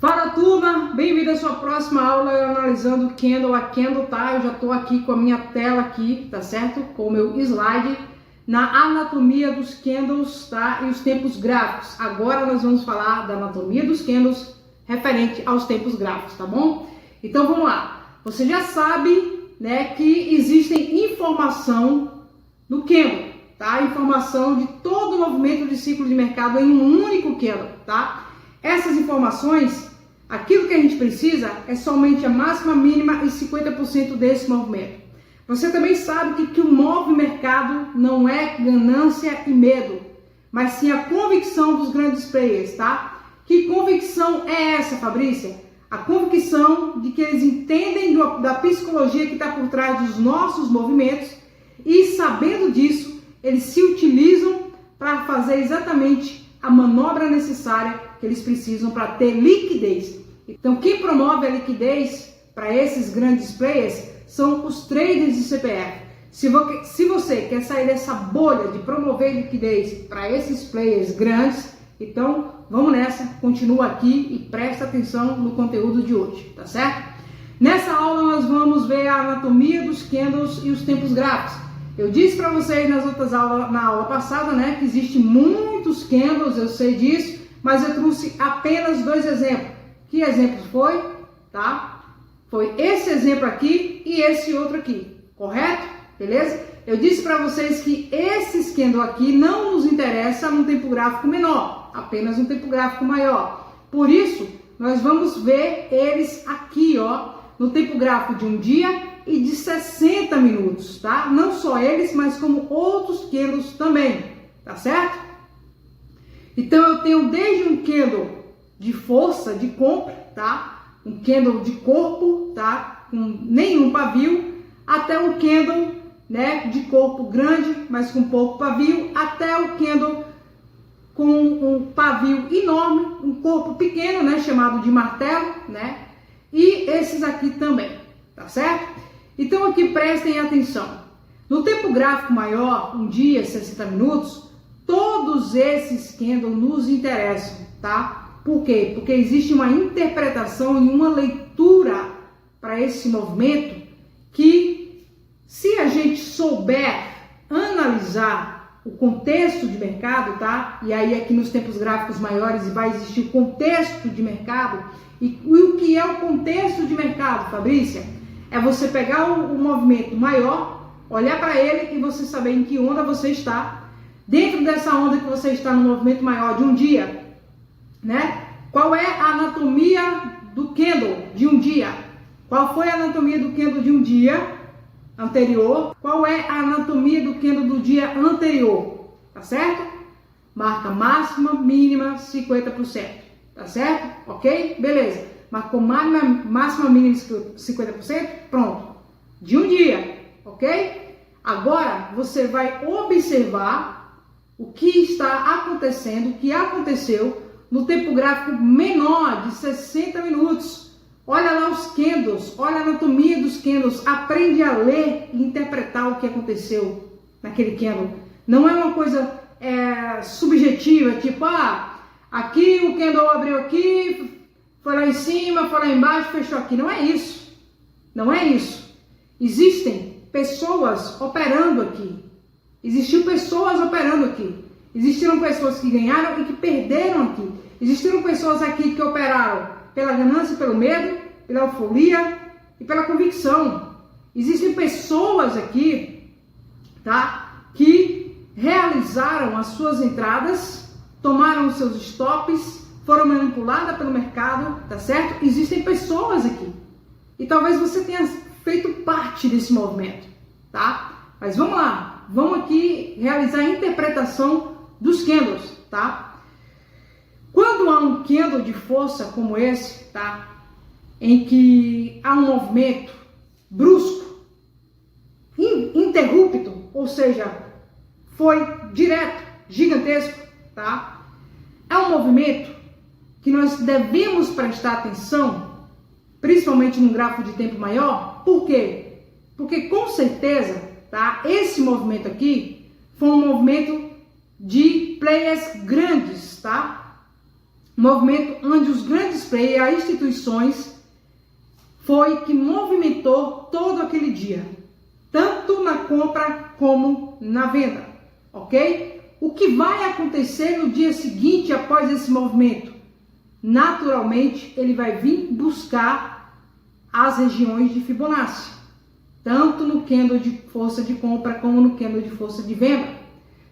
Fala turma, bem-vindo à sua próxima aula analisando o candle a candle, tá? Eu já tô aqui com a minha tela aqui, tá certo? Com o meu slide na anatomia dos candles, tá? E os tempos gráficos. Agora nós vamos falar da anatomia dos candles referente aos tempos gráficos, tá bom? Então vamos lá. Você já sabe, né, que existem informação no candle, tá? Informação de todo o movimento de ciclo de mercado em um único candle, tá? Essas informações, aquilo que a gente precisa é somente a máxima, mínima e 50% desse movimento. Você também sabe que o que move o mercado não é ganância e medo, mas sim a convicção dos grandes players, tá? Que convicção é essa, Fabrícia? A convicção de que eles entendem da psicologia que está por trás dos nossos movimentos e, sabendo disso, eles se utilizam para fazer exatamente a manobra necessária que eles precisam para ter liquidez. Então, quem promove a liquidez para esses grandes players são os traders de CPF. Se você quer sair dessa bolha de promover liquidez para esses players grandes, então vamos nessa, continua aqui e presta atenção no conteúdo de hoje, tá certo? Nessa aula nós vamos ver a anatomia dos candles e os tempos gráficos. Eu disse para vocês nas outras aulas, na aula passada, né, que existem muitos candles, eu sei disso, mas eu trouxe apenas dois exemplos. Que exemplos foi? Tá? Foi esse exemplo aqui e esse outro aqui, correto? Beleza? Eu disse para vocês que esses candles aqui não nos interessa num tempo gráfico menor, apenas um tempo gráfico maior. Por isso, nós vamos ver eles aqui, ó, no tempo gráfico de um dia e de 60 minutos, tá? Não só eles, mas como outros candles também, tá certo? Então eu tenho desde um candle de força, de compra, tá? Um candle de corpo, tá? Com nenhum pavio, até um candle, né, de corpo grande, mas com pouco pavio, até o candle com um pavio enorme, um corpo pequeno, né, chamado de martelo, né? E esses aqui também, tá certo? Então aqui prestem atenção. No tempo gráfico maior, um dia, 60 minutos, todos esses candles nos interessam, tá? Por quê? Porque existe uma interpretação e uma leitura para esse movimento que, se a gente souber analisar o contexto de mercado, tá? E aí aqui nos tempos gráficos maiores vai existir o contexto de mercado. E o que é o contexto de mercado, Fabrícia? É você pegar o movimento maior, olhar para ele e você saber em que onda você está. Dentro dessa onda que você está no movimento maior de um dia, né? Qual é a anatomia do candle de um dia? Qual foi a anatomia do candle de um dia anterior? Qual é a anatomia do candle do dia anterior? Tá certo? Marca máxima, mínima, 50%. Tá certo? Ok? Beleza. Marcou máxima, mínima, 50%? Pronto. De um dia. Ok? Agora, você vai observar o que está acontecendo, o que aconteceu no tempo gráfico menor de 60 minutos. Olha lá os candles, olha a anatomia dos candles, aprende a ler e interpretar o que aconteceu naquele candle. Não é uma coisa subjetiva, tipo, aqui o candle abriu aqui, foi lá em cima, foi lá embaixo, fechou aqui. Não é isso. Não é isso. Existem pessoas operando aqui. Existiu pessoas operando aqui. Existiram pessoas que ganharam e que perderam aqui. Existiram pessoas aqui que operaram pela ganância, pelo medo, pela euforia e pela convicção. Existem pessoas aqui, tá, que realizaram as suas entradas, tomaram os seus stops, foram manipuladas pelo mercado, tá certo? Existem pessoas aqui. E talvez você tenha feito parte desse movimento, tá? Mas vamos lá, vamos aqui realizar a interpretação dos candles, tá? Quando há um candle de força como esse, tá? Em que há um movimento brusco, interrupto, ou seja, foi direto, gigantesco, tá? É um movimento que nós devemos prestar atenção, principalmente num gráfico de tempo maior. Por quê? Porque com certeza, tá, esse movimento aqui foi um movimento de players grandes, tá? um movimento onde os grandes players, as instituições, foi que movimentou todo aquele dia, tanto na compra como na venda, ok? O que vai acontecer no dia seguinte após esse movimento? Naturalmente, ele vai vir buscar as regiões de Fibonacci, tanto no candle de força de compra como no candle de força de venda.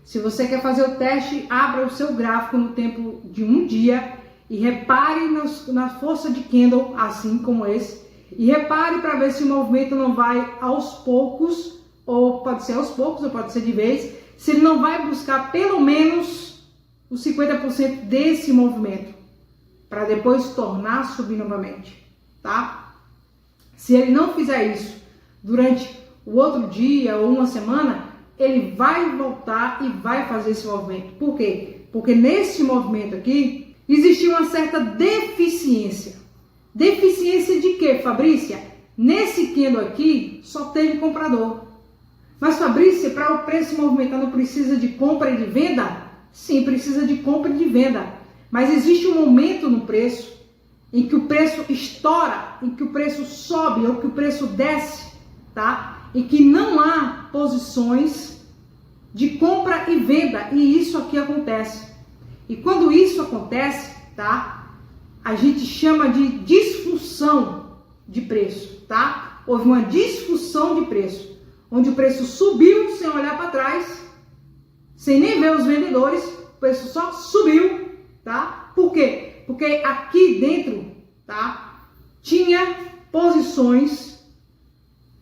Se você quer fazer o teste, abra o seu gráfico no tempo de um dia e repare na força de candle, assim como esse, e repare para ver se o movimento não vai aos poucos, ou pode ser aos poucos, ou pode ser de vez, se ele não vai buscar pelo menos os 50% desse movimento, para depois tornar a subir novamente, tá? Se ele não fizer isso durante o outro dia ou uma semana, ele vai voltar e vai fazer esse movimento. Por quê? Porque nesse movimento aqui, existia uma certa deficiência. Deficiência de quê, Fabrícia? Nesse candle aqui, só teve comprador. Mas, Fabrícia, para o preço movimentando, precisa de compra e de venda? Sim, precisa de compra e de venda. Mas existe um momento no preço em que o preço estoura, em que o preço sobe ou que o preço desce, tá? E que não há posições de compra e venda. E isso aqui acontece. E quando isso acontece, tá? A gente chama de disfunção de preço, tá? Houve uma disfunção de preço, onde o preço subiu sem olhar para trás, sem nem ver os vendedores, o preço só subiu, tá? Por quê? Porque aqui dentro, tá? Tinha posições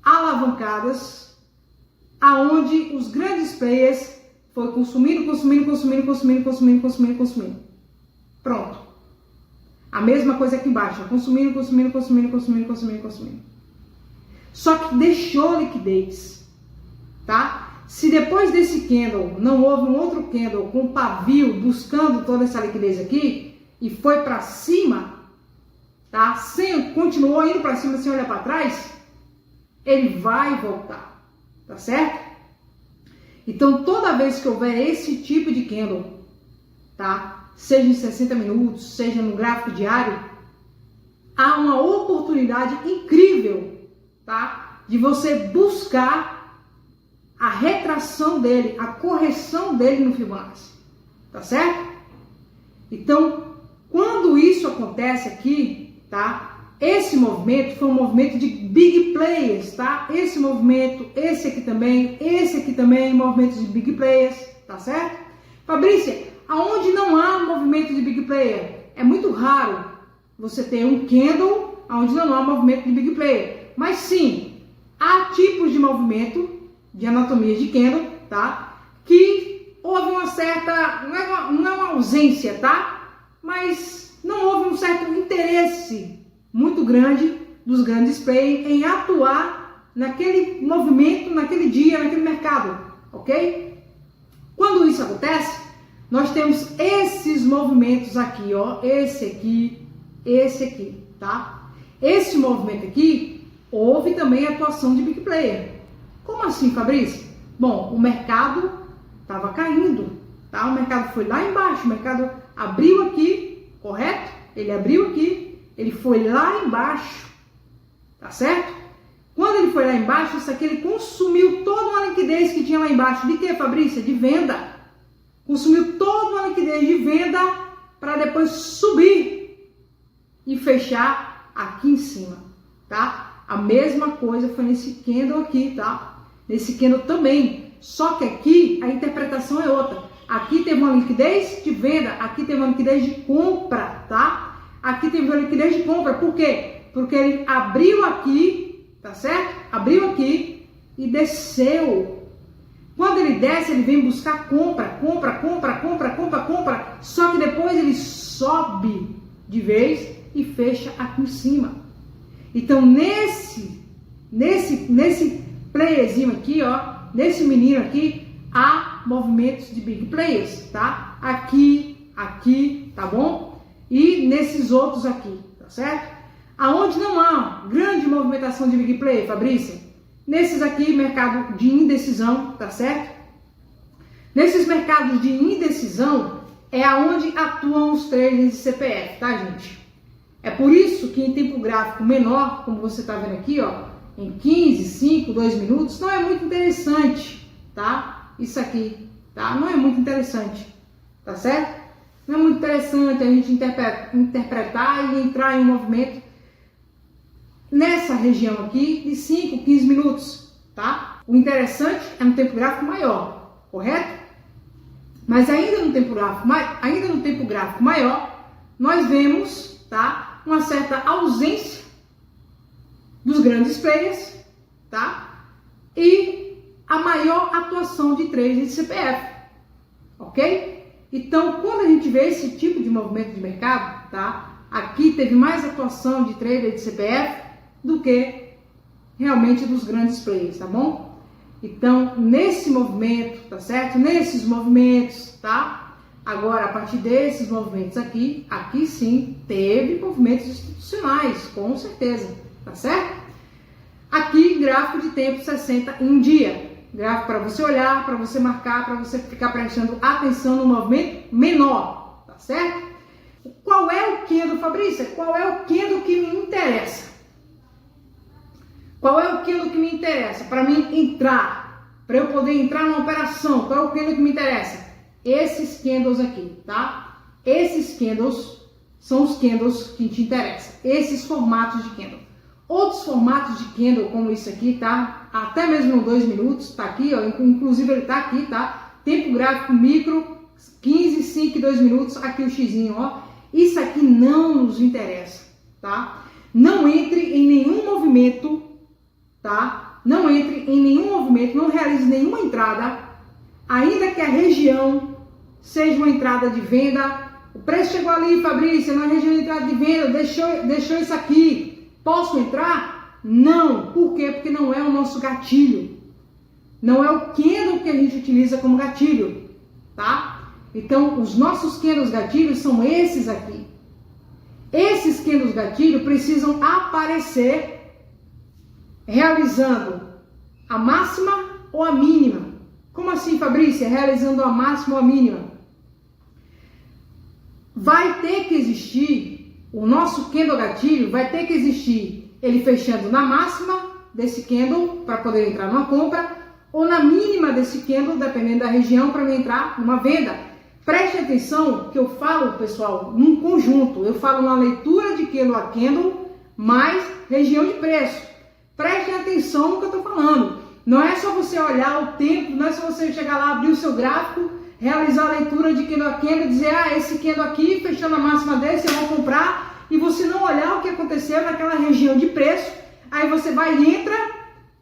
alavancadas, aonde os grandes players foi consumindo. Pronto. A mesma coisa aqui embaixo, consumindo. Só que deixou liquidez, tá? Se depois desse candle não houve um outro candle com pavio buscando toda essa liquidez aqui e foi para cima, tá? Continuou indo para cima sem olhar para trás, ele vai voltar, tá certo? Então toda vez que houver esse tipo de candle, tá? Seja em 60 minutos, seja no gráfico diário, há uma oportunidade incrível, tá? De você buscar a retração dele, a correção dele no Fibonacci, tá certo? Então, quando isso acontece aqui, tá? Esse movimento foi um movimento de big players, tá? Esse movimento, esse aqui também, movimentos de big players, tá certo? Fabrícia, aonde não há movimento de big player? É muito raro você ter um candle onde não há movimento de big player. Mas sim, há tipos de movimento, de anatomia de candle, tá? Que houve uma certa, não é uma ausência, tá? Mas não houve um certo interesse muito grande dos grandes players em atuar naquele movimento, naquele dia, naquele mercado, ok? Quando isso acontece, nós temos esses movimentos aqui, ó, esse aqui, tá? Esse movimento aqui, houve também atuação de big player. Como assim, Fabrício? Bom, o mercado estava caindo, tá? O mercado foi lá embaixo, o mercado abriu aqui, correto? Ele abriu aqui, ele foi lá embaixo, tá certo? Quando ele foi lá embaixo, isso aqui ele consumiu toda uma liquidez que tinha lá embaixo. De que, Fabrício? De venda. Consumiu toda uma liquidez de venda para depois subir e fechar aqui em cima, tá? A mesma coisa foi nesse candle aqui, tá? Nesse candle também, só que aqui a interpretação é outra. Aqui teve uma liquidez de venda, aqui teve uma liquidez de compra, tá? Aqui teve uma liquidez de compra, por quê? Porque ele abriu aqui, tá certo? Abriu aqui e desceu. Quando ele desce, ele vem buscar compra. Só que depois ele sobe de vez e fecha aqui em cima. Então, nesse playerzinho aqui, ó, nesse menino aqui, há movimentos de big players, tá? Aqui, tá bom? E nesses outros aqui, tá certo? Aonde não há grande movimentação de big player, Fabrícia? Nesses aqui, mercado de indecisão, tá certo? Nesses mercados de indecisão, é aonde atuam os traders de CPF, tá, gente? É por isso que em tempo gráfico menor, como você está vendo aqui, ó, em 15, 5, 2 minutos, não é muito interessante, tá? Isso aqui, tá? Não é muito interessante, tá certo? Não é muito interessante a gente interpretar e entrar em um movimento nessa região aqui de 5, 15 minutos, tá? O interessante é no tempo gráfico maior, correto? Mas ainda no tempo gráfico maior, nós vemos, tá, uma certa ausência dos grandes players, tá? E a maior atuação de traders de CPF, ok? Então, quando a gente vê esse tipo de movimento de mercado, tá? Aqui teve mais atuação de trader de CPF do que realmente dos grandes players, tá bom? Então, nesse movimento, tá certo? Nesses movimentos, tá? Agora, a partir desses movimentos aqui sim, teve movimentos institucionais, com certeza, tá certo? Aqui, gráfico de tempo 60 em um dia. Gráfico para você olhar, para você marcar, para você ficar prestando atenção no movimento menor, tá certo? Qual é o candle, Fabrícia? Qual é o candle que me interessa? Qual é o candle que me interessa para mim entrar, para eu poder entrar numa operação? Qual é o candle que me interessa? Esses candles aqui, tá? Esses candles são os candles que te interessam. Esses formatos de candle. Outros formatos de candle, como isso aqui, tá? Até mesmo no 2 minutos, tá aqui, ó. Inclusive ele tá aqui, tá? Tempo gráfico micro, 15, 5 e 2 minutos. Aqui o xizinho, ó. Isso aqui não nos interessa, tá? Não entre em nenhum movimento, tá? Não entre em nenhum movimento, não realize nenhuma entrada, ainda que a região seja uma entrada de venda. O preço chegou ali, Fabrícia, na região de entrada de venda, deixou isso aqui. Posso entrar? Não. Por quê? Porque não é o nosso gatilho. Não é o candle que a gente utiliza como gatilho, tá? Então, os nossos candles gatilhos são esses aqui. Esses candles gatilho precisam aparecer realizando a máxima ou a mínima. Como assim, Fabrícia? Realizando a máxima ou a mínima? Vai ter que existir, o nosso candle gatilho vai ter que existir ele fechando na máxima desse candle para poder entrar numa compra ou na mínima desse candle, dependendo da região, para entrar numa venda. Preste atenção que eu falo, pessoal, num conjunto. Eu falo na leitura de candle a candle mais região de preço. Preste atenção no que eu estou falando. Não é só você olhar o tempo, não é só você chegar lá, abrir o seu gráfico, realizar a leitura de candle a candle, dizer, esse candle aqui, fechando a máxima desse, eu vou comprar, e você não olhar o que aconteceu naquela região de preço, aí você vai e entra,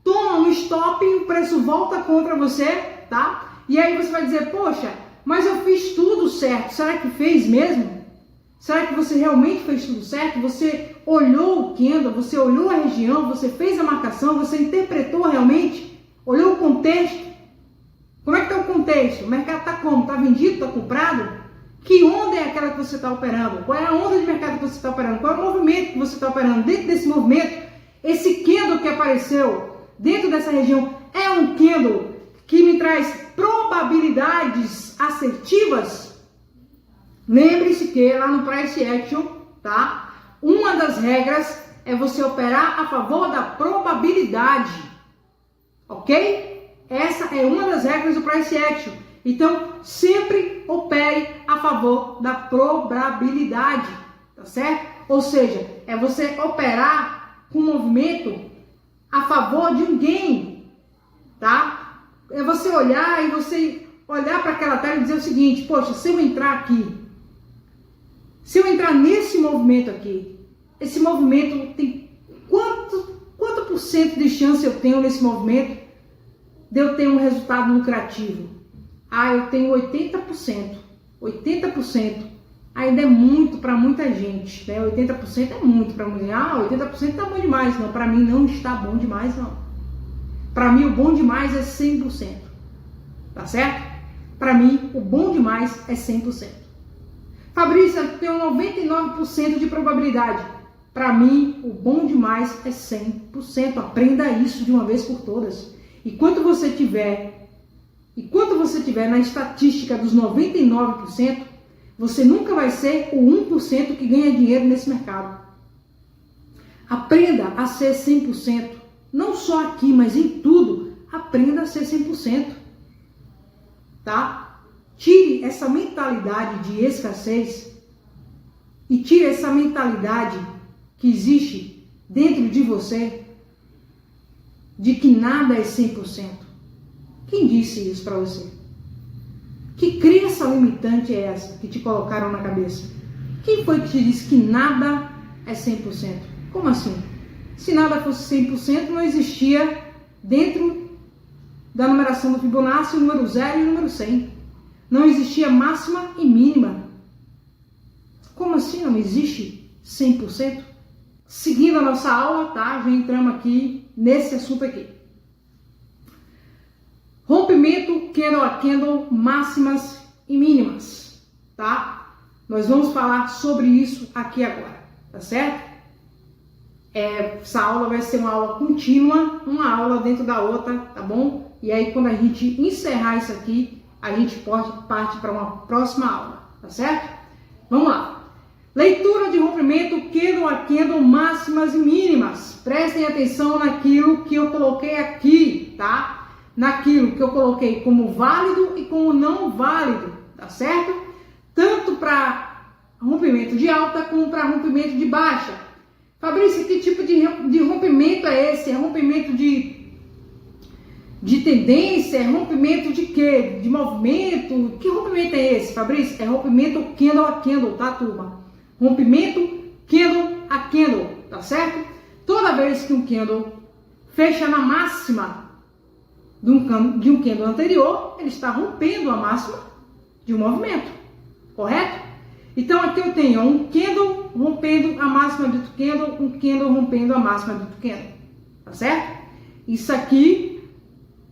toma um stop, o preço volta contra você, tá? E aí você vai dizer, poxa, mas eu fiz tudo certo, será que fez mesmo? Será que você realmente fez tudo certo? Você olhou o candle, você olhou a região, você fez a marcação, você interpretou realmente? Olhou o contexto? Como é que está o contexto? O mercado está como? Está vendido? Está comprado? Que onda é aquela que você está operando? Qual é a onda de mercado que você está operando? Qual é o movimento que você está operando? Dentro desse movimento, esse candle que apareceu dentro dessa região é um candle que me traz probabilidades assertivas? Lembre-se que lá no Price Action, tá? Uma das regras é você operar a favor da probabilidade, ok? Essa é uma das regras do Price Action. Então, sempre opere a favor da probabilidade, tá certo? Ou seja, é você operar com movimento a favor de um gain, tá? É você olhar e você olhar para aquela tela e dizer o seguinte, poxa, se eu entrar aqui, se eu entrar nesse movimento aqui, esse movimento tem quanto por cento de chance eu tenho nesse movimento de eu ter um resultado lucrativo? Eu tenho 80%. 80% ainda é muito para muita gente, né? 80% é muito para muita gente. 80% tá bom demais. Não, para mim não está bom demais, não. Para mim o bom demais é 100%. Tá certo? Para mim o bom demais é 100%. Fabrícia, eu tenho 99% de probabilidade. Para mim o bom demais é 100%. Aprenda isso de uma vez por todas. Enquanto você tiver na estatística dos 99%, Você nunca vai ser o 1% que ganha dinheiro nesse mercado. Aprenda a ser 100%. Não só aqui, mas em tudo. Aprenda a ser 100%. Tá? Tire essa mentalidade de escassez e tire essa mentalidade que existe dentro de você de que nada é 100%. Quem disse isso para você? Que crença limitante é essa que te colocaram na cabeça? Quem foi que te disse que nada é 100%? Como assim? Se nada fosse 100%, não existia dentro da numeração do Fibonacci o número 0 e o número 100. Não existia máxima e mínima. Como assim não existe 100%? Seguindo a nossa aula, tá? Já entramos aqui nesse assunto aqui. Rompimento candle a candle, máximas e mínimas, tá? Nós vamos falar sobre isso aqui agora, tá certo? Essa aula vai ser uma aula contínua, uma aula dentro da outra, tá bom? E aí quando a gente encerrar isso aqui, a gente parte para uma próxima aula, tá certo? Vamos lá. Leitura de rompimento candle a candle, máximas e mínimas. Prestem atenção naquilo que eu coloquei aqui, tá? Naquilo que eu coloquei como válido e como não válido, tá certo? Tanto para rompimento de alta como para rompimento de baixa. Fabrício, que tipo de rompimento é esse? É rompimento de tendência? É rompimento de quê? De movimento? Que rompimento é esse, Fabrício? É rompimento candle a candle, tá, turma? Rompimento candle a candle, tá certo? Toda vez que um candle fecha na máxima de um candle anterior, ele está rompendo a máxima de um movimento, correto? Então aqui eu tenho um candle rompendo a máxima de outro candle, um candle rompendo a máxima de outro candle, tá certo? Isso aqui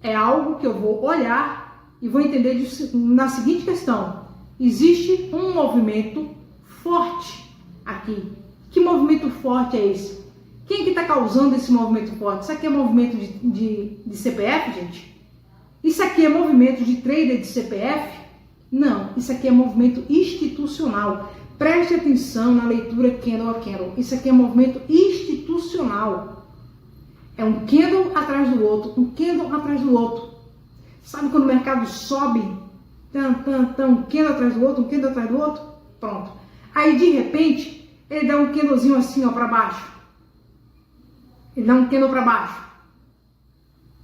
é algo que eu vou olhar e vou entender na seguinte questão: existe um movimento forte aqui. Que movimento forte é esse? Quem que está causando esse movimento forte? Isso aqui é movimento de CPF, gente? Isso aqui é movimento de trader de CPF? Não, isso aqui é movimento institucional. Preste atenção na leitura candle a candle. Isso aqui é movimento institucional. É um candle atrás do outro, um candle atrás do outro. Sabe quando o mercado sobe? Um candle atrás do outro, um candle atrás do outro? Pronto. Aí, de repente, ele dá um candlezinho assim, ó, para baixo. Ele dá um candle para baixo.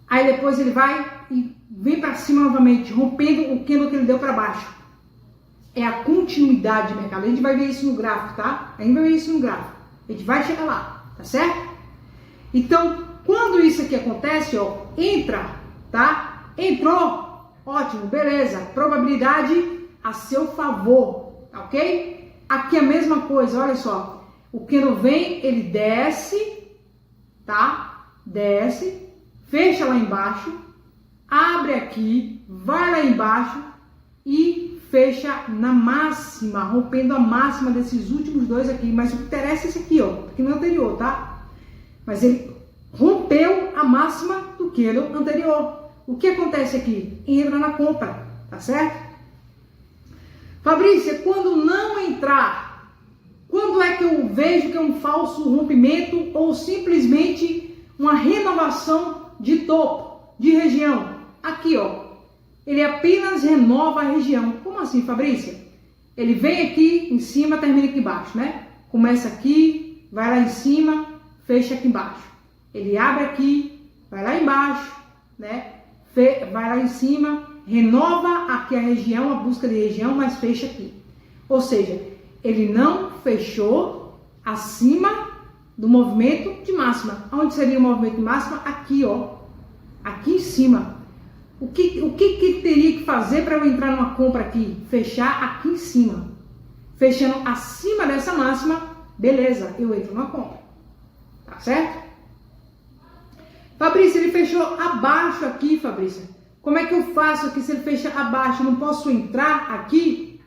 Aí depois ele vai e vem para cima novamente, rompendo o candle que ele deu para baixo. É a continuidade do mercado. A gente vai ver isso no gráfico, tá? A gente vai ver isso no gráfico. A gente vai chegar lá, tá certo? Então, quando isso aqui acontece, ó, entra, tá? Entrou, ótimo, beleza. Probabilidade a seu favor, tá ok? Aqui a mesma coisa, olha só. O candle vem, ele desce, tá? Desce, fecha lá embaixo, abre aqui, vai lá embaixo e fecha na máxima, rompendo a máxima desses últimos dois aqui. Mas o que interessa é esse aqui, ó, aqui no anterior, tá? Mas ele rompeu a máxima do candle anterior. O que acontece aqui? Entra na compra, tá certo? Fabrícia, quando não entrar, quando é que eu vejo que é um falso rompimento ou simplesmente uma renovação de topo, de região? Aqui, ó, ele apenas renova a região. Como assim, Fabrícia? Ele vem aqui em cima, termina aqui embaixo, né? Começa aqui, vai lá em cima, fecha aqui embaixo. Ele abre aqui, vai lá embaixo, né? Vai lá em cima, renova aqui a região, a busca de região, mas fecha aqui. Ou seja, ele não fechou acima do movimento de máxima. Onde seria o movimento de máxima? Aqui, ó. Aqui em cima. O que teria que fazer para eu entrar numa compra aqui? Fechar aqui em cima. Fechando acima dessa máxima, beleza, eu entro numa compra. Tá certo? Fabrícia, ele fechou abaixo aqui, Fabrícia. Como é que eu faço aqui se ele fecha abaixo? Eu não posso entrar aqui?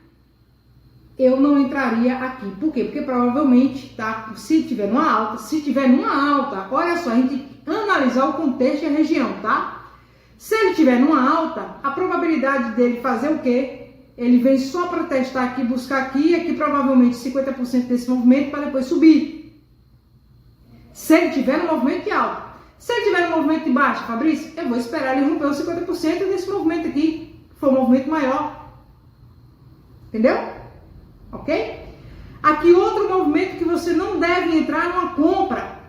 Eu não entraria aqui. Por quê? Porque provavelmente, tá? Se tiver numa alta, olha só, a gente tem que analisar o contexto e a região, tá? Se ele tiver numa alta, a probabilidade dele fazer o quê? ele vem só para testar aqui, buscar aqui, e aqui provavelmente 50% desse movimento para depois subir. Se ele tiver no movimento de alta. Se ele tiver no movimento de baixa, Fabrício, eu vou esperar ele romper os 50% desse movimento aqui, que foi um movimento maior. Entendeu? Ok? Aqui outro movimento que você não deve entrar numa compra.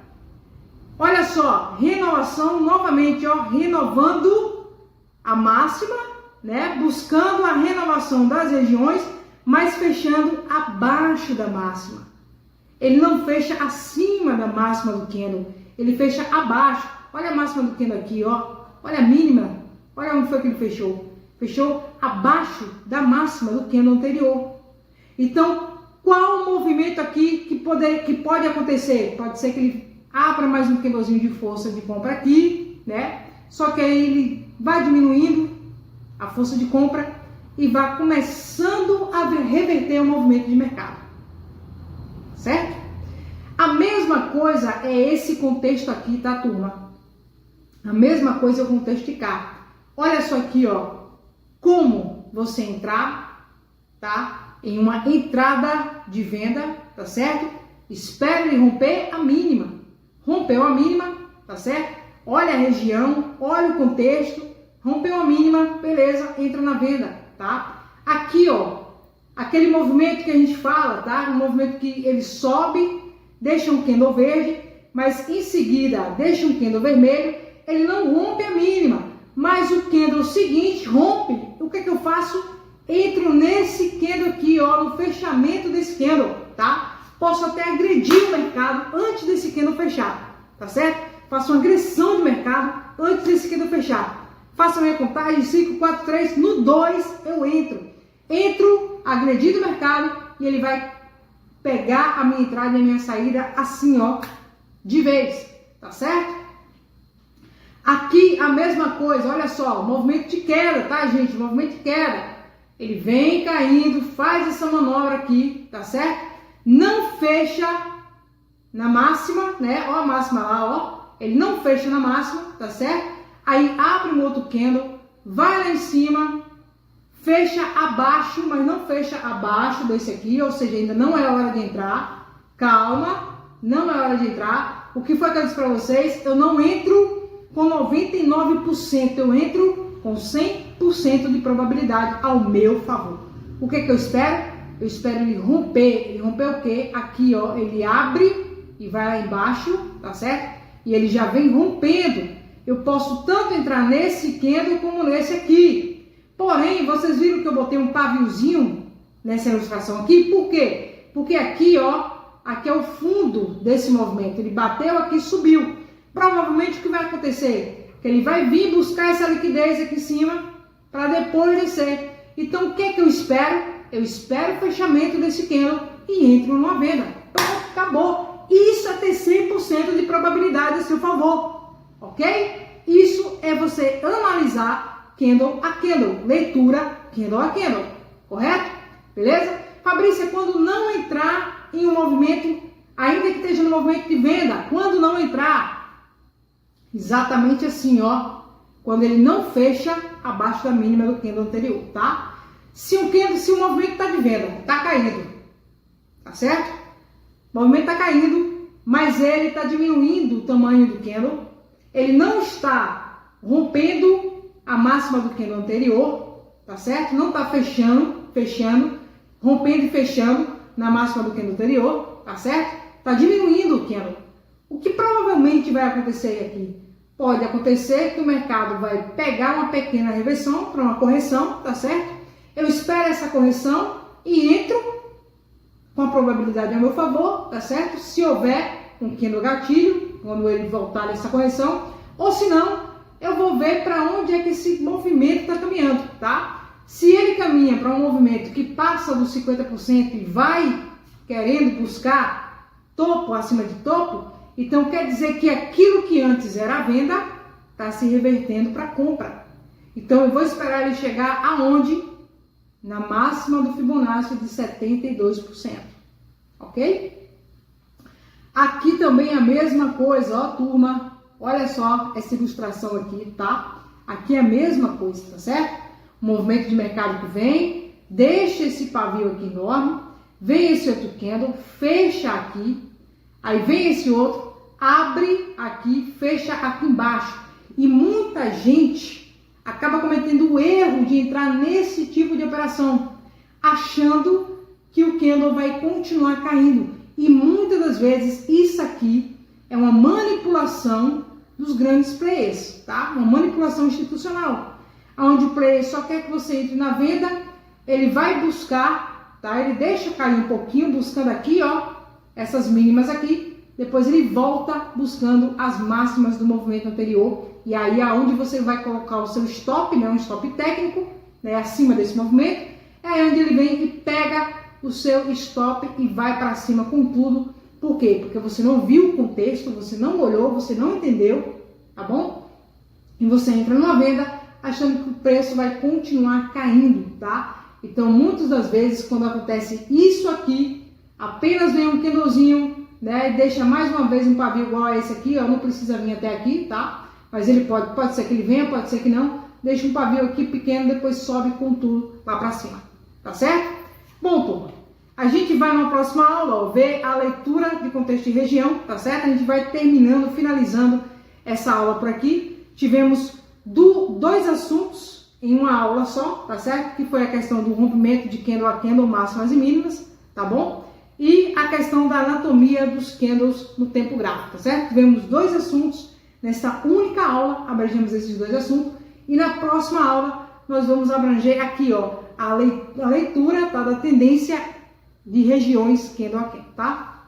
Olha só, renovação novamente, ó, renovando a máxima, né? Buscando a renovação das regiões, mas fechando abaixo da máxima. Ele não fecha acima da máxima do candle, ele fecha abaixo. Olha a máxima do candle aqui, ó. Olha a mínima. Olha onde foi que ele fechou. Fechou abaixo da máxima do candle anterior. Então, qual o movimento aqui que pode acontecer? Pode ser que ele abra mais um candlezinho de força de compra aqui, né? Só que aí ele vai diminuindo a força de compra e vai começando a reverter o movimento de mercado. Certo? A mesma coisa é esse contexto aqui, tá, turma? A mesma coisa é o contexto de cá. Olha só aqui, ó. Como você entrar, tá? Em uma entrada de venda, tá certo? Espere ele romper a mínima. Rompeu a mínima, tá certo? Olha a região, olha o contexto. Rompeu a mínima, beleza, entra na venda, tá? Aqui, ó, aquele movimento que a gente fala, tá? Um movimento que ele sobe, deixa um candle verde, mas em seguida deixa um candle vermelho, ele não rompe a mínima, mas o candle seguinte rompe. O que é que eu faço? Entro nesse candle aqui, ó, no fechamento desse candle, tá? Posso até agredir o mercado antes desse candle fechar, tá certo? Faço uma agressão de mercado antes desse candle fechar. Faço a minha contagem, 5, 4, 3, no 2 eu entro. Entro, agredindo o mercado e ele vai pegar a minha entrada e a minha saída assim, ó, de vez, tá certo? Aqui a mesma coisa, olha só, movimento de queda, tá, gente? Movimento de queda. Ele vem caindo, faz essa manobra aqui, tá certo? Não fecha na máxima, né? Ó a máxima lá, ó. Ele não fecha na máxima, tá certo? Aí abre um outro candle, vai lá em cima, fecha abaixo, mas não fecha abaixo desse aqui, ou seja, ainda não é hora de entrar. Calma, não é hora de entrar. O que foi que eu disse para vocês? Eu não entro com 99%, eu entro com 100% de probabilidade ao meu favor. O que que eu espero? Eu espero ele romper. Ele romper o quê? Aqui, ó, ele abre e vai lá embaixo, tá certo? E ele já vem rompendo. Eu posso tanto entrar nesse candle como nesse aqui. Porém, vocês viram que eu botei um paviozinho nessa ilustração aqui? Por quê? Porque aqui, ó, aqui é o fundo desse movimento. Ele bateu aqui e subiu. Provavelmente o que vai acontecer? Que ele vai vir buscar essa liquidez aqui em cima para depois descer. Então, o que que eu espero? Eu espero o fechamento desse candle e entro numa venda. Pronto, acabou. Isso é ter 100% de probabilidade a seu favor. Ok? Isso é você analisar candle a candle, leitura candle a candle, correto? Beleza? Fabrício, é quando não entrar em um movimento, ainda que esteja no movimento de venda, quando não entrar? Exatamente assim, ó, quando ele não fecha abaixo da mínima do candle anterior, tá? Se o movimento está de venda, está caído, tá certo? O movimento está caindo, mas ele está diminuindo o tamanho do candle. Ele não está rompendo a máxima do candle anterior, tá certo? Não está fechando, rompendo e fechando na máxima do candle anterior, tá certo? Está diminuindo o candle. O que provavelmente vai acontecer aqui? Pode acontecer que o mercado vai pegar uma pequena reversão para uma correção, tá certo? Eu espero essa correção e entro com a probabilidade a meu favor, tá certo? Se houver um candle gatilho, quando ele voltar nessa correção, ou se não, eu vou ver para onde é que esse movimento está caminhando, tá? Se ele caminha para um movimento que passa dos 50% e vai querendo buscar topo acima de topo, então quer dizer que aquilo que antes era a venda está se revertendo para compra. Então eu vou esperar ele chegar aonde? Na máxima do Fibonacci de 72%, ok? Aqui também a mesma coisa, ó turma, olha só essa ilustração aqui, tá? Aqui é a mesma coisa, tá certo? O movimento de mercado que vem, deixa esse pavio aqui enorme, vem esse outro candle, fecha aqui, aí vem esse outro, abre aqui, fecha aqui embaixo. E muita gente acaba cometendo o erro de entrar nesse tipo de operação, achando que o candle vai continuar caindo. E muitas das vezes isso aqui é uma manipulação dos grandes players, tá? Uma manipulação institucional, onde o player só quer que você entre na venda, ele vai buscar, tá? Ele deixa cair um pouquinho, buscando aqui, ó, essas mínimas aqui, depois ele volta buscando as máximas do movimento anterior, e aí é onde você vai colocar o seu stop, né? Um stop técnico, né? Acima desse movimento, é onde ele vem e pega o seu stop e vai para cima com tudo. Por quê? Porque você não viu o contexto, você não olhou, você não entendeu, tá bom? E você entra numa venda achando que o preço vai continuar caindo, tá? Então, muitas das vezes, quando acontece isso aqui, apenas vem um candlezinho, né? E deixa mais uma vez um pavio igual a esse aqui, ó, não precisa vir até aqui, tá? Mas ele pode ser que ele venha, pode ser que não. Deixa um pavio aqui pequeno, depois sobe com tudo lá para cima, tá certo? Bom, turma, a gente vai na próxima aula, ó, ver a leitura de contexto de região, tá certo? A gente vai terminando, finalizando essa aula por aqui. Tivemos dois assuntos em uma aula só, tá certo? Que foi a questão do rompimento de candle a candle, máximas e mínimas, tá bom? E a questão da anatomia dos candles no tempo gráfico, tá certo? Tivemos dois assuntos nesta única aula, abrangemos esses dois assuntos. E na próxima aula nós vamos abranger aqui, ó, a leitura, tá, da tendência de regiões candle a candle, tá?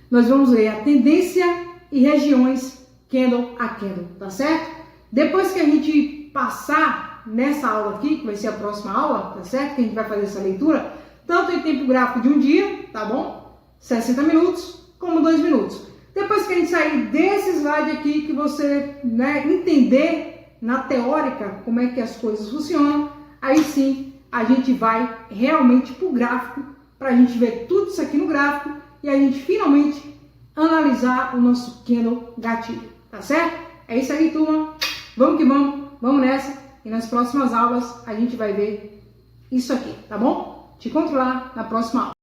Nós vamos ler a tendência e regiões candle a candle, tá certo? Depois que a gente passar nessa aula aqui, que vai ser a próxima aula, tá certo? Que a gente vai fazer essa leitura, tanto em tempo gráfico de um dia, tá bom? 60 minutos, como 2 minutos. Depois que a gente sair desse slide aqui, que você, né, entender na teórica como é que as coisas funcionam, aí sim a gente vai realmente para o gráfico, para a gente ver tudo isso aqui no gráfico e a gente finalmente analisar o nosso candle gatilho, tá certo? É isso aí, turma. Vamos que vamos, vamos nessa. E nas próximas aulas a gente vai ver isso aqui, tá bom? Te encontro lá na próxima aula.